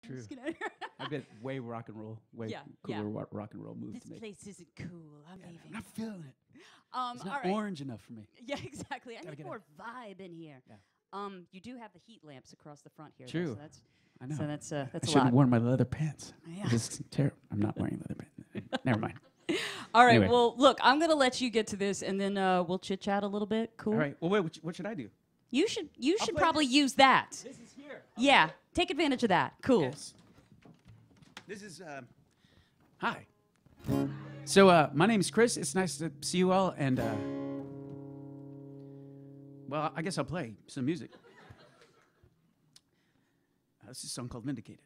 True. Just get out of here. I bet way rock and roll, way cooler rock and roll moves This to make. place isn't cool. I'm leaving. I'm not feeling it. It's all not right. orange enough for me. Yeah, exactly. I Gotta need get more vibe in here. Yeah. You do have the heat lamps across the front here. True. Though, so that's I know. So that's I a should lot. have worn my leather pants. Yeah. This is terrible. I'm not wearing leather pants. Never mind. All right. Anyway. Well, look, I'm gonna let you get to this, and then we'll chit chat a little bit. Cool. All right. Well, wait. What should I do? You should play probably use that. This is here. Yeah. Take advantage of that. Cool. Yes. This is. Hi. So my name is Chris. It's nice to see you all, and well, I guess I'll play some music. This is a song called Vindicated.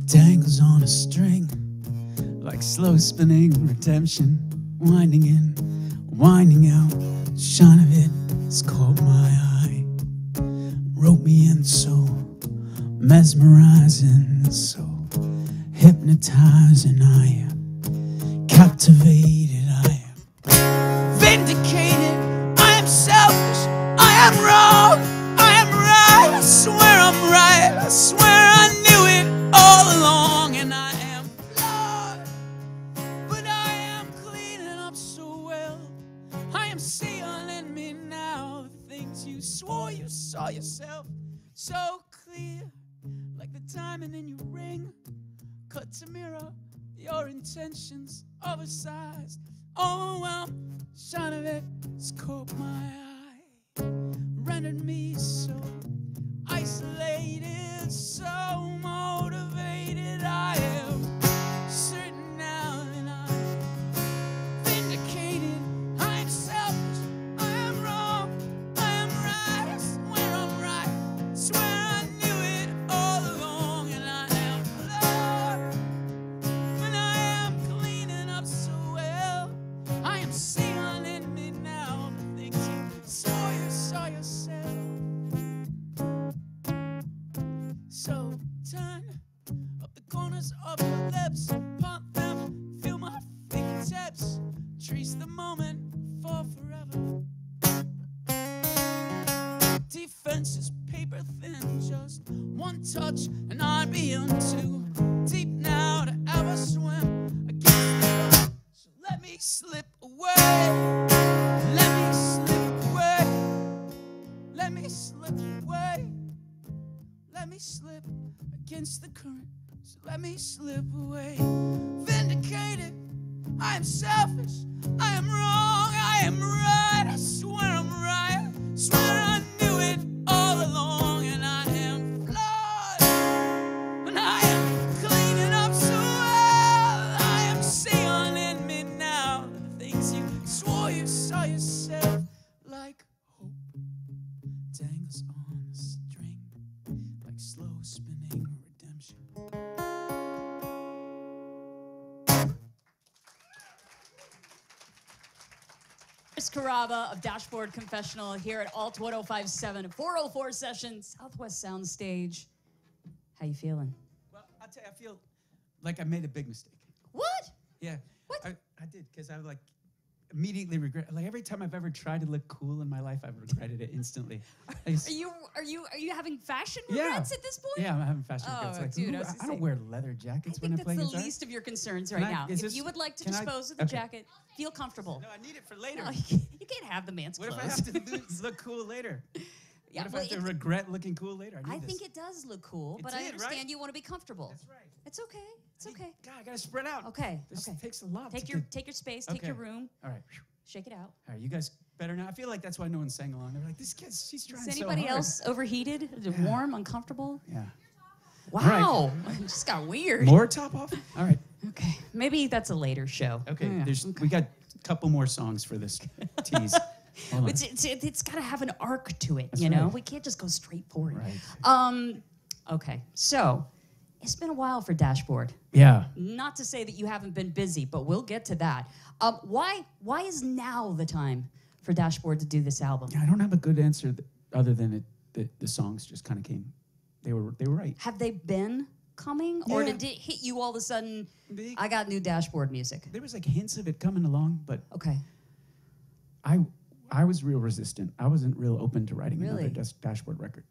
Dangles on a string, like slow spinning redemption, winding in, winding out. Shine of it has caught my eye, wrote me in so mesmerizing, so hypnotizing. I am captivated, I am vindicated. I am selfish, I am wrong, I am right. I swear I'm right, I swear I knew it all along, and I am flawed, but I am cleaning up so well. I am seeing in me now the things you swore you saw yourself so clear, like the diamond in your ring, cut to mirror your intentions oversized. Oh, well, shine of it has caught my eye, rendered me so isolated, so motivated. I am certain now that I'm vindicated. I am selfish, I am wrong, I am right. I swear I'm right, swear I knew it all along, and I am flawed, but I am cleaning up so well. I am seeing in me now the things you swore you saw yourself. So turn up the corners of your lips, pump them, feel my fingertips, trace the moment for forever. Defenses paper thin, just one touch and I'd be in too deep now to ever swim against the current. So let me slip away, let me slip away, let me slip away. Let me slip against the current, so let me slip away. Vindicated, I am selfish, I am wrong, I am right. I swear I'm right, swear I knew it all along, and I am flawed, and I am cleaning up so well. I am seeing in me now the things you swore you saw yourself, like hope dangles on a string, like slow spinning redemption. Chris Carrabba of Dashboard Confessional here at Alt 105.7 and 404 Sessions, Southwest Soundstage. How you feeling? Well, I'll tell you, I feel like I made a big mistake. What? Yeah. What? I did, because I like immediately regret. Like every time I've ever tried to look cool in my life, I've regretted it instantly. Are you having fashion regrets at this point? Yeah, I'm having fashion Oh, regrets. Like, dude, ooh, I was gonna I don't say, wear leather jackets when I think play that's the guitar. least of your concerns right now. If you would like to dispose of the jacket, feel comfortable. No, I need it for later. No, you can't have the man's What clothes. if I have to look cool later? Yeah, What if well, I have to regret looking cool later? I think it does look cool, but I understand you want to be comfortable. That's right. It's okay. It's okay. God, I gotta spread out. Okay. This Okay. takes a lot. Take to your get- space. Take your Okay. room. All right. Shake it out. All right, you guys better now. I feel like that's why no one sang along. They're like, this kid's, she's trying Is so anybody hard. else overheated? Is it warm? Uncomfortable? Yeah. Wow. It just got weird. More top off? All right. Okay. Maybe that's a later show. Okay, Yeah. we got a couple more songs for this tease. Hold on. It's got to have an arc to it, That's you know? right. We can't just go straight for it. Right. Okay, so It's been a while for Dashboard. Yeah. Not to say that you haven't been busy, but we'll get to that. Why is now the time for Dashboard to do this album? I don't have a good answer other than the songs just kind of came. They were right. Have they been coming, or Yeah. did it hit you all of a sudden? I got new Dashboard music. There was like hints of it coming along, but Okay. I was real resistant. I wasn't real open to writing Really? another Dashboard record.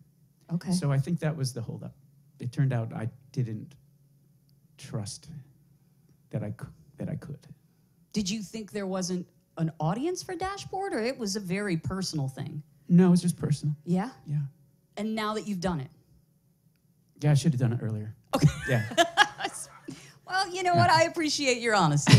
Okay. So I think that was the holdup. It turned out I didn't trust that I could. Did you think there wasn't an audience for Dashboard, or it was a very personal thing? No, it was just personal. Yeah? Yeah. And now that you've done it? Yeah, I should have done it earlier. Okay. Yeah. Well, you know what? I appreciate your honesty.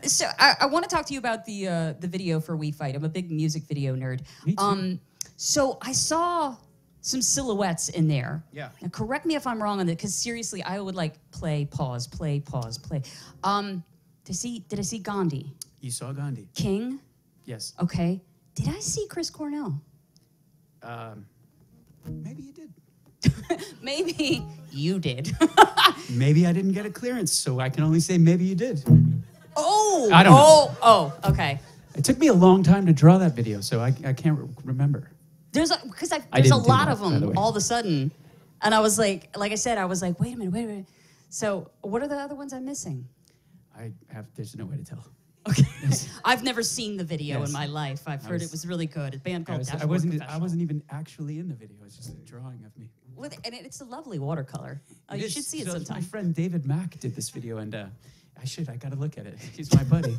So I want to talk to you about the video for We Fight. I'm a big music video nerd. Me too. So I saw some silhouettes in there. Yeah. Now, correct me if I'm wrong on that, because seriously, I would like play, pause, play, pause, play. Did I see Gandhi? You saw Gandhi? King? Yes. Okay. Did I see Chris Cornell? Maybe you did. Maybe you did. Maybe I didn't get a clearance, so I can only say maybe you did. Oh. I don't know. Oh, okay. It took me a long time to draw that video, so I can't remember. There's I there's a didn't do lot that, of by the them way. all of a sudden, and I was like I said, I was like, wait a minute. So what are the other ones I'm missing? There's no way to tell. Okay. I've never seen the video Yes. in my life. I've heard it was really good. A band called I Dashboard wasn't Confessionals. even actually in the video. It was just a drawing of me. And it's a lovely watercolor. You should see it So sometime. my friend David Mack did this video, and I got to look at it. He's my buddy.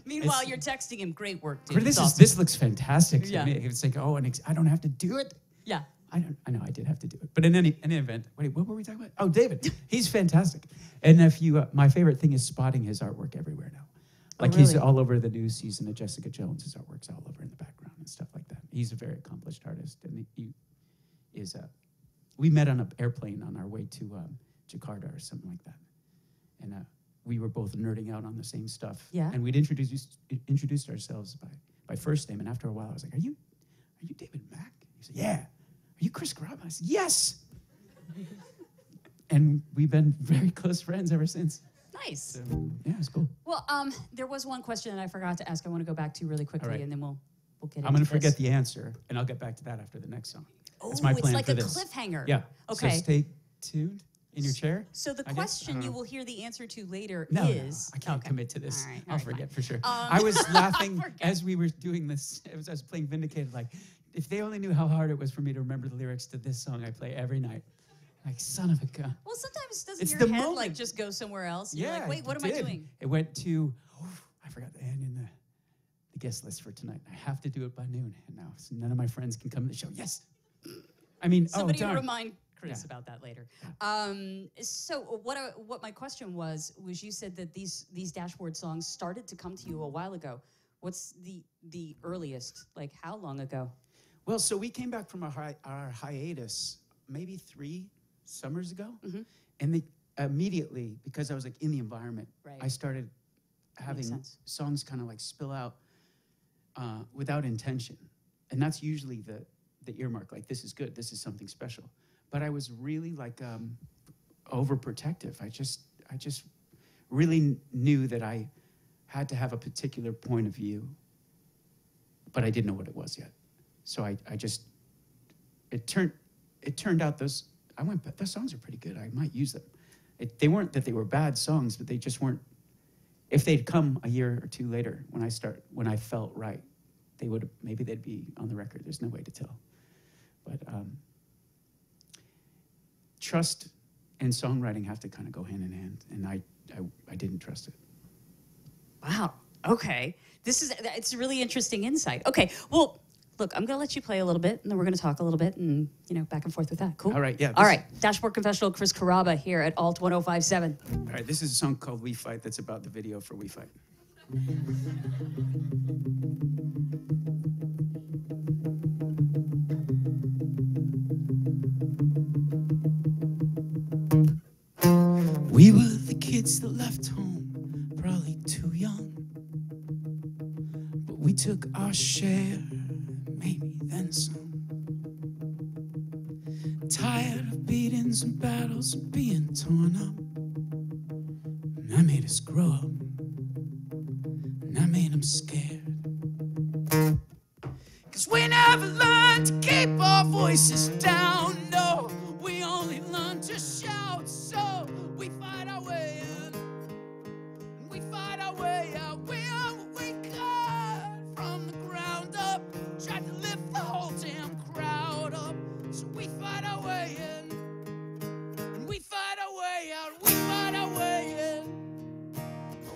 Meanwhile, it's- you're texting him, great work, dude. But It's awesome. this looks fantastic. Yeah. To me. It's like, oh, and I don't have to do it. Yeah. I know I did have to do it. But in any event, wait, what were we talking about? Oh, David. He's fantastic. And if you, my favorite thing is spotting his artwork everywhere now. Like he's really? all over the new season of Jessica Jones. His artwork's all over in the background and stuff like that. He's a very accomplished artist, and he is. We met on an airplane on our way to Jakarta or something like that, and we were both nerding out on the same stuff. Yeah. And we'd introduced ourselves by first name, and after a while, I was like, "Are you David Mack?" He said, "Yeah." "Are you Chris Corraba?" I said, "Yes." And we've been very close friends ever since. Nice. So, yeah, it's cool. Well, there was one question that I forgot to ask. I want to go back to really quickly, All right. and then we'll get into I'm going to this. forget the answer, and I'll get back to that after the next song. That's my Ooh, plan it's like for a this. cliffhanger. Yeah. Okay. So stay tuned in your chair. So the I guess? I question don't you know. will hear the answer to later No, is... I can't Okay. commit to this. All right, all I'll right, forget fine. for sure. Um, I was laughing Forget. as we were doing this. I was playing Vindicated. Like, if they only knew how hard it was for me to remember the lyrics to this song I play every night. Like, son of a gun. Well, sometimes doesn't It's your the head moment. like just go somewhere else? You're Yeah, like, wait, what it am I did. doing? It went to, I forgot the end in the guest list for tonight. I have to do it by noon. And now so none of my friends can come to the show. Yes. I mean, Somebody darn. remind Chris Yeah. about that later. So what my question was you said that these Dashboard songs started to come to you a while ago. What's the earliest? Like how long ago? Well, so we came back from our hiatus maybe 3 summers ago. Mm-hmm. And immediately, because I was like in the environment, Right. I started having sense. songs kind of like spill out without intention. And that's usually the earmark, like this is good, this is something special. But I was really like overprotective. I just really knew that I had to have a particular point of view, but I didn't know what it was yet. So it turned out those songs are pretty good. I might use them. They weren't that they were bad songs, but they just weren't. If they'd come a year or 2 later, when I felt right, maybe they'd be on the record. There's no way to tell. But trust and songwriting have to kind of go hand in hand, and I didn't trust it. Wow. Okay. It's really interesting insight. Okay. Well, look, I'm going to let you play a little bit, and then we're going to talk a little bit, and, back and forth with that. Cool? All right, yeah, All right. Dashboard Confessional, Chris Corraba here at Alt 105.7. All right, this is a song called We Fight that's about the video for We Fight. We were the kids that left home, probably too young. But we took our share, maybe then some. Tired of being beatings and battles and being torn up. And that made us grow up. And that made them scared. 'Cause we never learned to keep our voices down. No, we only learned to shout. So we fight our way in. And we fight our way out. We are what we got from the ground up. Tried to lift the whole damn crowd up. So we fight our way in. And we fight our way out. We fight our way in.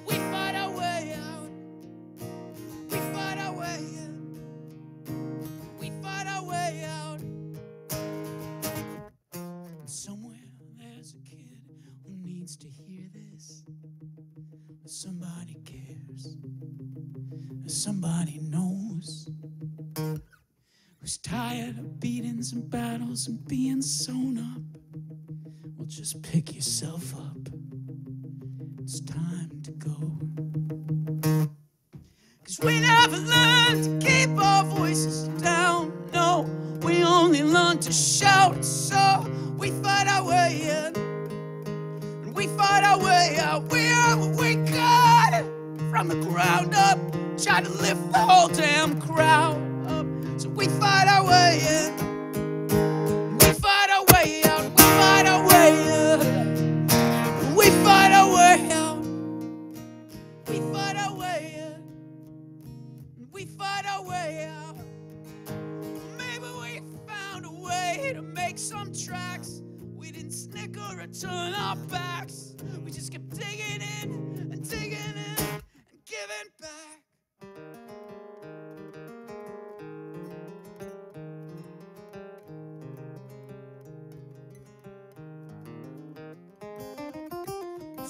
We fight our way out. We fight our way in. We fight our way out. And somewhere there's a kid who needs to hear this. Somebody cares. Somebody knows. Who's tired of beatings and battles and being sewn up. Well, just pick yourself up. It's time to go. 'Cause we never learned to keep our voices down. No, we only learned to shout. So we fight our way in. And we fight our way out. We are what we got from the ground up. Try to lift the whole damn crowd up. So we fight our way in. We fight our way out. We fight our way in. We fight our way out. We fight our way in. We fight our way out. Maybe we found a way to make some tracks. We didn't snicker or turn our backs. We just kept digging in and digging in and giving back.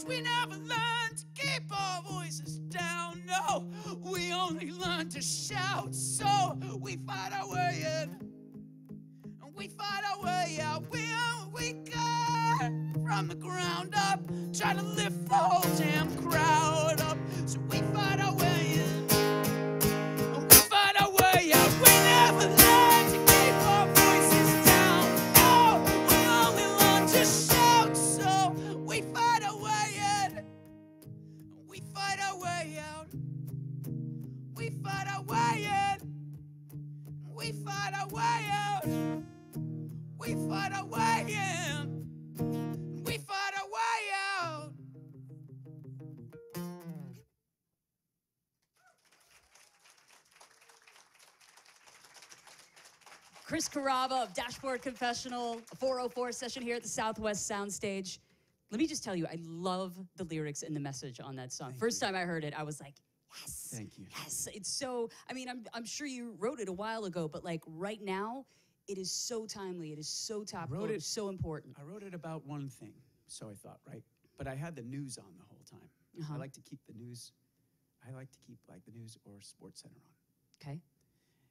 We never learned to keep our voices down. No, we only learned to shout. So we fight our way in. And we fight our way out. We are what we got from the ground up. Try to lift the whole damn crowd up. So we fight our way in. And we fight our way out. We never learned to keep our voices down. No, we only learned to shout. So we fight our way in. We fight our way out. We fight our way in. We fight our way out. We fight our way in. We fight our way out. Chris Carrabba of Dashboard Confessional, a 404 session here at the Southwest Soundstage. Let me just tell you, I love the lyrics and the message on that song. First time I heard it, I was like, yes. Thank you. Yes, it's so, I mean, I'm sure you wrote it a while ago, but like right now, it is so timely, it is so topical, it is so important. I wrote it about one thing, so I thought, right? But I had the news on the whole time. I like to keep the news, I like to keep like the news or Sports Center on. Okay.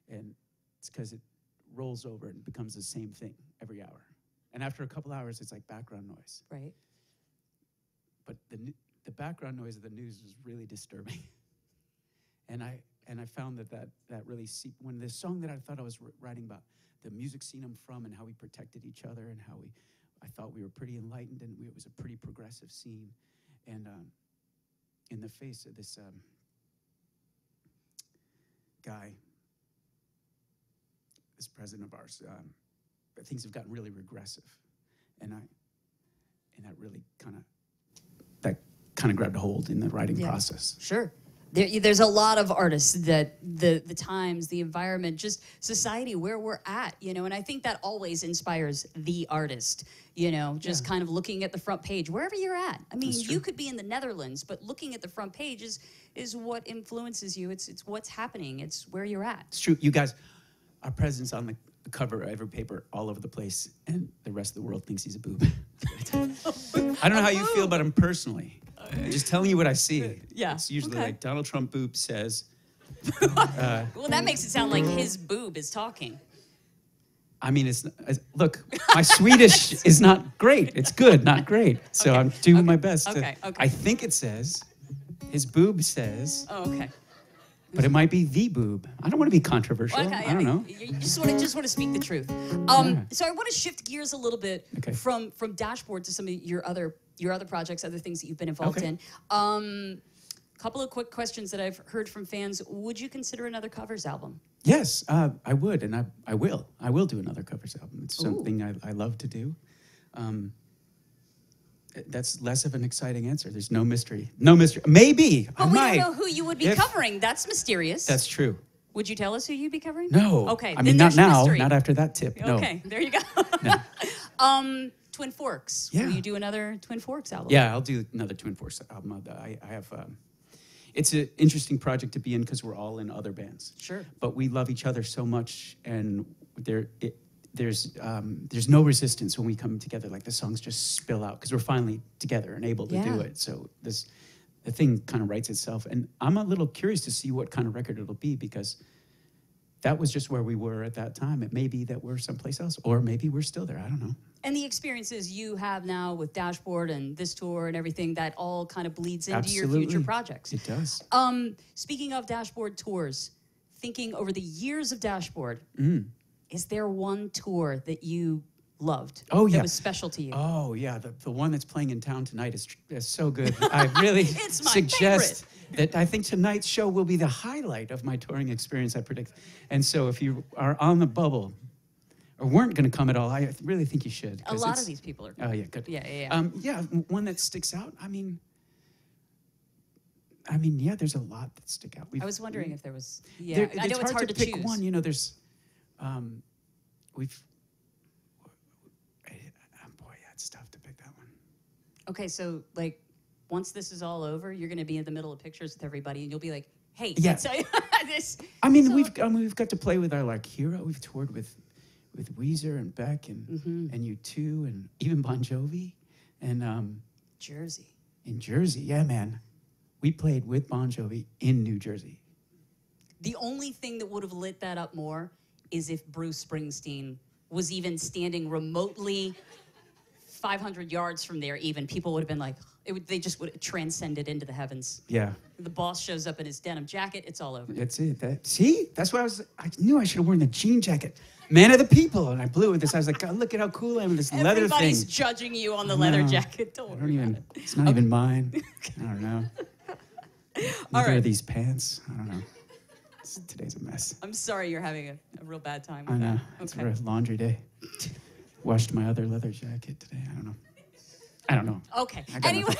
And it's because it rolls over and becomes the same thing every hour. And after a couple hours, it's like background noise. Right. But the background noise of the news was really disturbing. And I found that really when the song that I thought I was writing about, the music scene I'm from and how we protected each other and how I thought we were pretty enlightened and it was a pretty progressive scene. And in the face of this guy, this president of ours, things have gotten really regressive. And that really kind of grabbed a hold in the writing process. Sure. There's a lot of artists that the times, the environment, just society, where we're at, you know, and I think that always inspires the artist, you know, just kind of looking at the front page, wherever you're at. I mean, you could be in the Netherlands, but looking at the front page is what influences you. It's what's happening. It's where you're at. It's true. You guys, our president's on the cover of every paper all over the place, and the rest of the world thinks he's a boob. I don't know how you feel about him personally. I'm just telling you what I see. Yeah. It's usually like Donald Trump boob says. Well, that makes it sound like his boob is talking. I mean, look, my Swedish is not great. It's good, not great. So I'm doing my best. Okay. I think it says, his boob says. Oh, okay. but it might be the boob. I don't want to be controversial. Okay, I don't know. You just want to speak the truth. So I want to shift gears a little bit from Dashboard to some of your other projects, other things that you've been involved in. Couple of quick questions that I've heard from fans. Would you consider another covers album? Yes, I would, and I will. I will do another covers album. It's something I love to do. That's less of an exciting answer. There's no mystery. No mystery. Maybe. But we don't know who you would be covering. That's mysterious. That's true. Would you tell us who you'd be covering? No. Okay. I mean, not now. Mystery. Not after that tip. No. Okay. There you go. No. Twin Forks. Yeah. Will you do another Twin Forks album? Yeah, I'll do another Twin Forks album. I have. It's an interesting project to be in because we're all in other bands. Sure. But we love each other so much, and there's no resistance when we come together. Like the songs just spill out because we're finally together and able to do it. So the thing kind of writes itself. And I'm a little curious to see what kind of record it'll be because that was just where we were at that time. It may be that we're someplace else, or maybe we're still there. I don't know. And the experiences you have now with Dashboard and this tour and everything, that all kind of bleeds into your future projects. It does. Speaking of Dashboard tours, thinking over the years of Dashboard, is there one tour that you loved? Oh, yeah. That was special to you? Oh, yeah. The one that's playing in town tonight is so good. I really it's my suggest favorite. that I think tonight's show will be the highlight of my touring experience, I predict. And so if you are on the bubble or weren't going to come at all, I really think you should. A lot of these people are. Oh, yeah, good. Yeah. One that sticks out. I mean, yeah, there's a lot that stick out. I was wondering if there was. Yeah, I know it's hard to pick choose. one. You know, there's, it's tough to pick that one. Okay, so like, once this is all over, you're going to be in the middle of pictures with everybody, and you'll be like, "Hey, yeah." This. I mean, we've got to play with our hero. We've toured with Weezer and Beck and U2 and even Bon Jovi and Jersey. In Jersey, yeah, man. We played with Bon Jovi in New Jersey. The only thing that would have lit that up more is if Bruce Springsteen was even standing remotely 500 yards from there. Even people would have been like, they just would have transcended into the heavens. Yeah. The boss shows up in his denim jacket. It's all over. That's it. See, that's why I knew I should have worn the jean jacket. Man of the people, and I blew with this. I was like, God, look at how cool I am with this leather thing. Everybody's judging you on the leather jacket. Don't worry about it. It's not even mine. I don't know. Neither are these pants. I don't know. Today's a mess. I'm sorry you're having a real bad time with I know. that. It's a laundry day. Washed my other leather jacket today. I don't know. Okay. Anyway,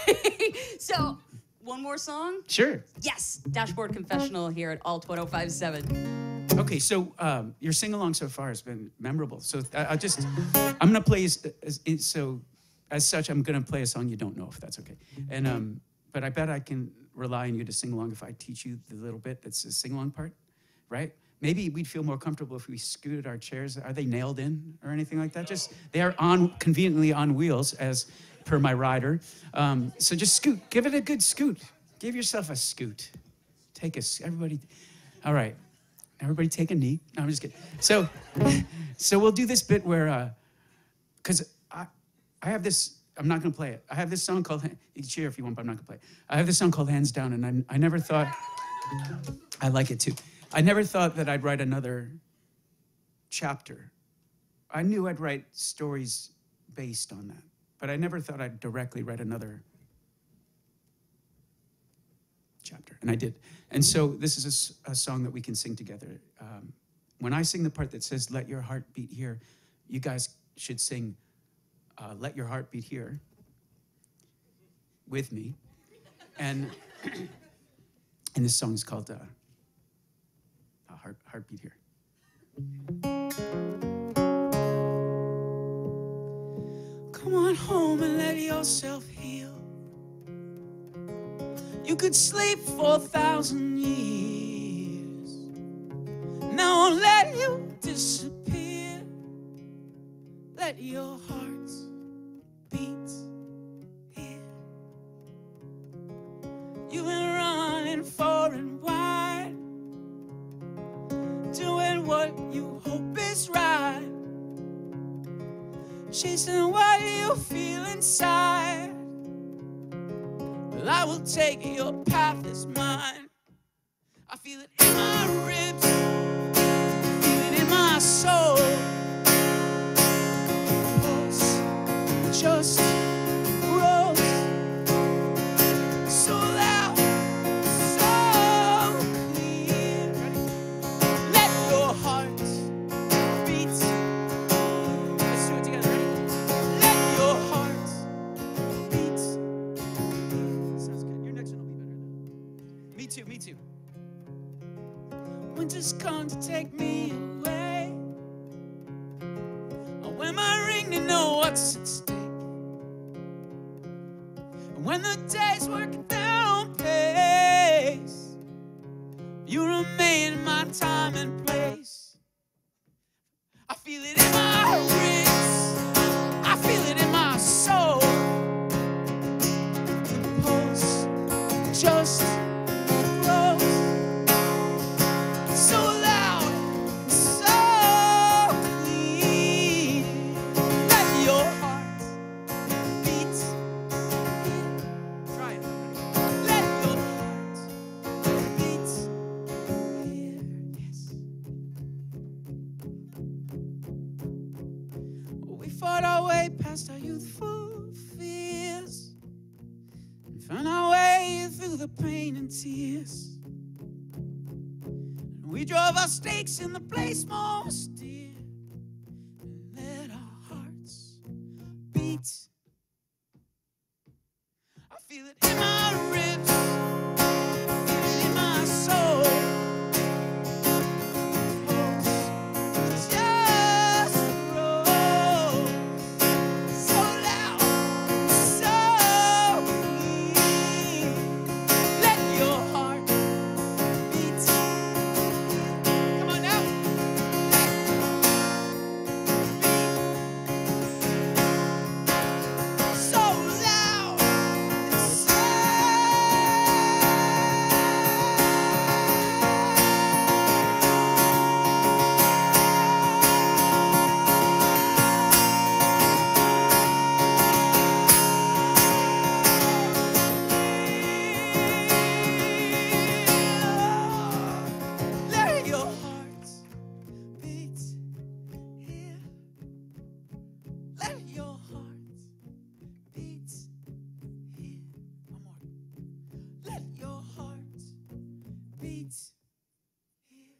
so one more song? Sure. Yes. Dashboard Confessional here at Alt 105.7. Okay, so your sing-along so far has been memorable. So I'm going to play, as such, I'm going to play a song you don't know, if that's okay. And but I bet I can rely on you to sing along if I teach you the little bit that's the sing-along part, right? Maybe we'd feel more comfortable if we scooted our chairs. Are they nailed in or anything like that? They are conveniently on wheels, as per my rider. So just scoot. Give it a good scoot. Give yourself a scoot. Everybody. All right. Everybody take a knee. No, I'm just kidding. So we'll do this bit where, because I have this, I'm not going to play it. I have this song called, you can cheer if you want, but I'm not going to play it. I have this song called Hands Down, and I never thought, I like it too. I never thought that I'd write another chapter. I knew I'd write stories based on that, but I never thought I'd directly write another chapter, and I did. And so this is a song that we can sing together. When I sing the part that says, let your heart beat here, you guys should sing, let your heart beat here with me. And this song is called Heartbeat Here. Come on home and let yourself heal. You could sleep for 1,000 years. Now I'll let you disappear. Let your hearts beat here. You've been running far and wide, doing what you hope is right, chasing what you feel inside. Well, I will take your path as mine. I feel feel it in my ribs, feel it in my soul. Pulse just grows so loud, so clear. Let your heart beat. Let's do it together. Ready? Let your heart beat. Sounds good. Your next one will be better though. Me too, me too. Winter's come to take me away. I wear my ring to know what's at stake. And when the day's working down pace, you remain in my time and place. I feel it in my ribs, I feel it in my soul. The pulse just grows so loud, so clean. Let your heart beat. Try it. Let your heart beat here. Yes. We fought our way past our youthful fears and found our way through the pain and tears. And we drove our stakes in the place most dear and let our hearts beat. I feel it in my ribs, feel it in my soul. Pulse just grows so loud, so clean. Let your heart beat. Come on now. Beat so loud, so let your heart beat here. Let your heart beat here. One more. Let your heart beat here.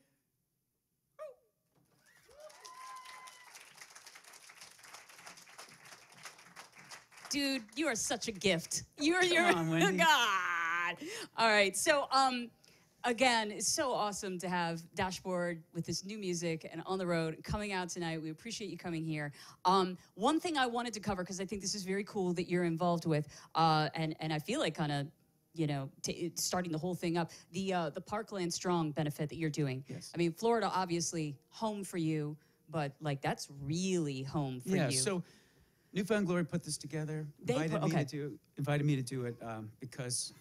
Dude, you are such a gift. You're on, Wendy. God. All right. So again, it's so awesome to have Dashboard with this new music and on the road coming out tonight. We appreciate you coming here. One thing I wanted to cover, because I think this is very cool that you're involved with, and I feel like kind of, you know, starting the whole thing up, the Parkland Strong benefit that you're doing. Yes. I mean, Florida, obviously home for you, but like that's really home for Yeah, you. so Newfound Glory put this together, They invited put- me okay. to do it because,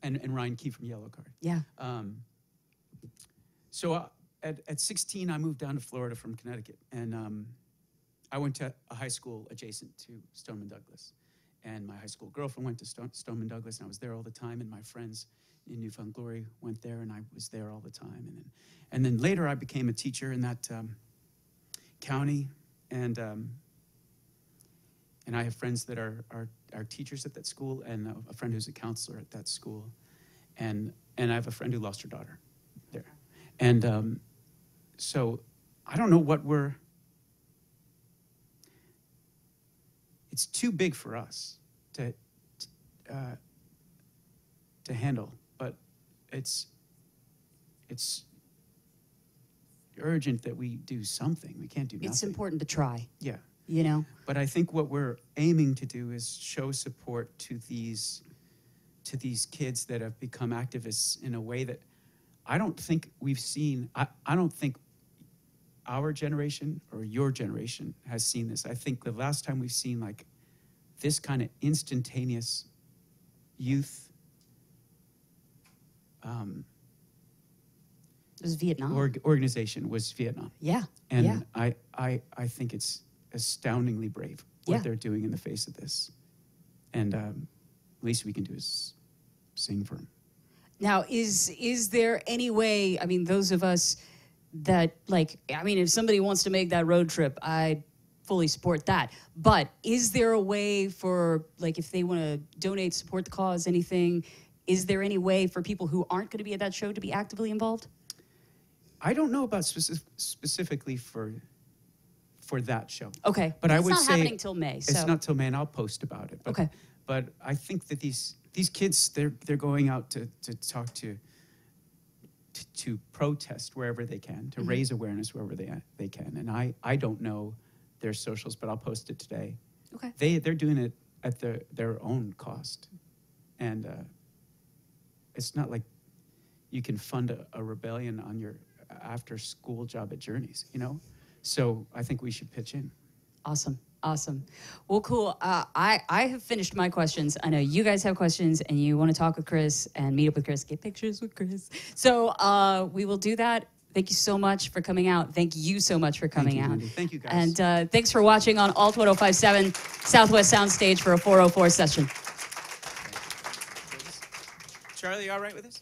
and Ryan Key from Yellow Card. Yeah. So at 16, I moved down to Florida from Connecticut, and I went to a high school adjacent to Stoneman Douglas. And my high school girlfriend went to Stoneman Douglas, and I was there all the time, and my friends in Newfound Glory went there, and I was there all the time. And then later I became a teacher in that county, and I have friends that are teachers at that school, and a friend who's a counselor at that school, and I have a friend who lost her daughter there. And so I don't know what it's too big for us to handle, but it's urgent that we do something. We can't do nothing. It's important to try, Yeah. you know? But I think what we're aiming to do is show support to these kids that have become activists in a way that I don't think we've seen. I don't think our generation or your generation has seen this. I think the last time we've seen like this kind of instantaneous youth It was Vietnam. organization was Vietnam. Yeah. And yeah. I think it's astoundingly brave what Yeah. they're doing in the face of this. And least we can do is sing for them. Now, is there any way, I mean, those of us that, like, I mean, if somebody wants to make that road trip, I fully support that. But is there a way for, like, if they want to donate, support the cause, anything, is there any way for people who aren't going to be at that show to be actively involved? I don't know about specifically for that show. Okay, but I would it's not say happening till May. So. It's not till May, and I'll post about it. But, okay. But I think that these kids, they're going out to talk to protest wherever they can, to raise awareness wherever they can. And I don't know their socials, but I'll post it today. Okay. They're doing it at their own cost, and it's not like you can fund a rebellion on your after school job at Journeys, you know. So I think we should pitch in. Awesome. Awesome. Well, cool. I have finished my questions. I know you guys have questions and you want to talk with Chris and meet up with Chris, get pictures with Chris. So we will do that. Thank you so much for coming out. Thank you so much for coming out. Wendy. Thank you, guys. And thanks for watching on Alt 105.7 Southwest Soundstage for a 404 session. Charlie, you all right with this?